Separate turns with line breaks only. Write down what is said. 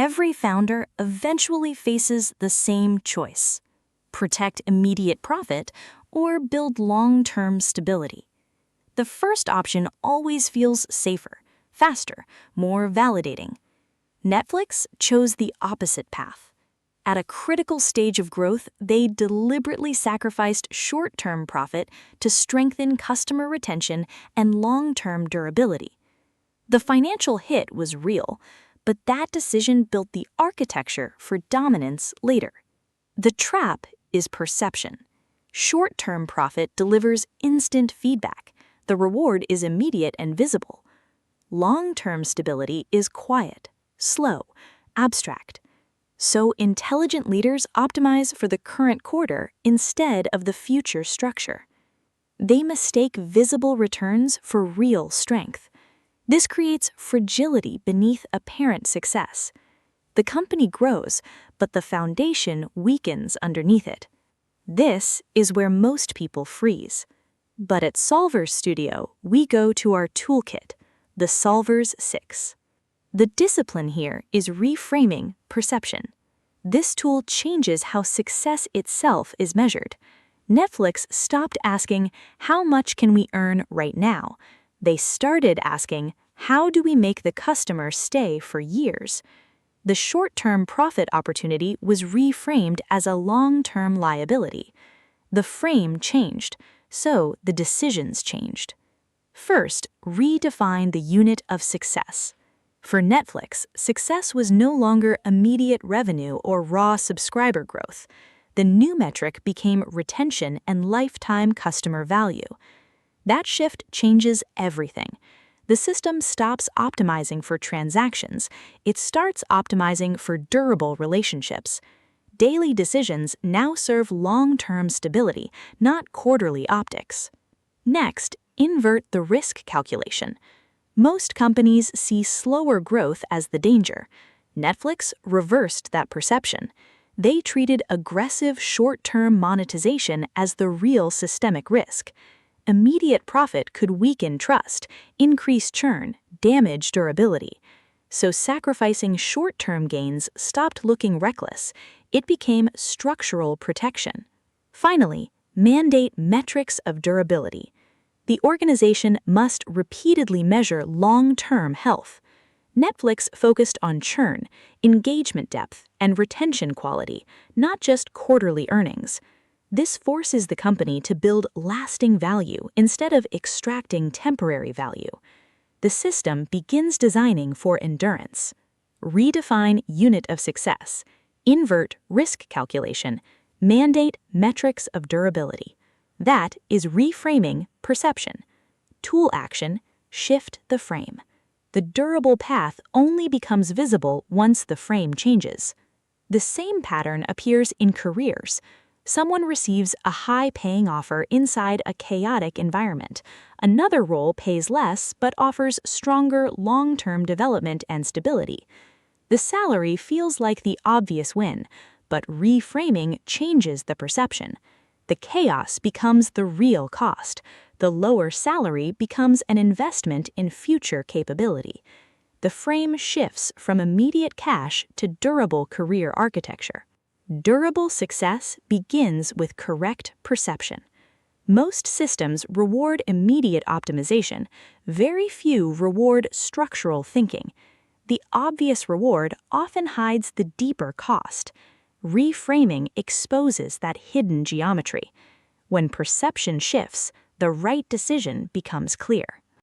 every founder eventually faces the same choice: protect immediate profit or build long-term stability. The first option always feels safer, faster, more validating. Netflix chose the opposite path. At a critical stage of growth, they deliberately sacrificed short-term profit to strengthen customer retention and long-term durability. The financial hit was real, but that decision built the architecture for dominance later. The trap is perception. Short-term profit delivers instant feedback. The reward is immediate and visible. Long-term stability is quiet, slow, abstract. So intelligent leaders optimize for the current quarter instead of the future structure. They mistake visible returns for real strength. This creates fragility beneath apparent success. The company grows, but the foundation weakens underneath it. This is where most people freeze. But at Solvers Studio, we go to our toolkit, the Solvers 6. The discipline here is reframing perception. This tool changes how success itself is measured. Netflix stopped asking, "How much can we earn right now?" They started asking, "How do we make the customer stay for years?" The short-term profit opportunity was reframed as a long-term liability. The frame changed, so the decisions changed. First, redefine the unit of success. For Netflix, success was no longer immediate revenue or raw subscriber growth. The new metric became retention and lifetime customer value. That shift changes everything. The system stops optimizing for transactions. It starts optimizing for durable relationships. Daily decisions now serve long-term stability, not quarterly optics. Next, invert the risk calculation. Most companies see slower growth as the danger. Netflix reversed that perception. They treated aggressive short-term monetization as the real systemic risk. Immediate profit could weaken trust, increase churn, damage durability. So sacrificing short-term gains stopped looking reckless. It became structural protection. Finally, mandate metrics of durability. The organization must repeatedly measure long-term health. Netflix focused on churn, engagement depth, and retention quality, not just quarterly earnings. This forces the company to build lasting value instead of extracting temporary value. The system begins designing for endurance. Redefine unit of success. Invert risk calculation. Mandate metrics of durability. That is reframing perception. Tool action, shift the frame. The durable path only becomes visible once the frame changes. The same pattern appears in careers. Someone receives a high-paying offer inside a chaotic environment. Another role pays less but offers stronger long-term development and stability. The salary feels like the obvious win, but reframing changes the perception. The chaos becomes the real cost. The lower salary becomes an investment in future capability. The frame shifts from immediate cash to durable career architecture. Durable success begins with correct perception. Most systems reward immediate optimization. Very few reward structural thinking. The obvious reward often hides the deeper cost. Reframing exposes that hidden geometry. When perception shifts, the right decision becomes clear.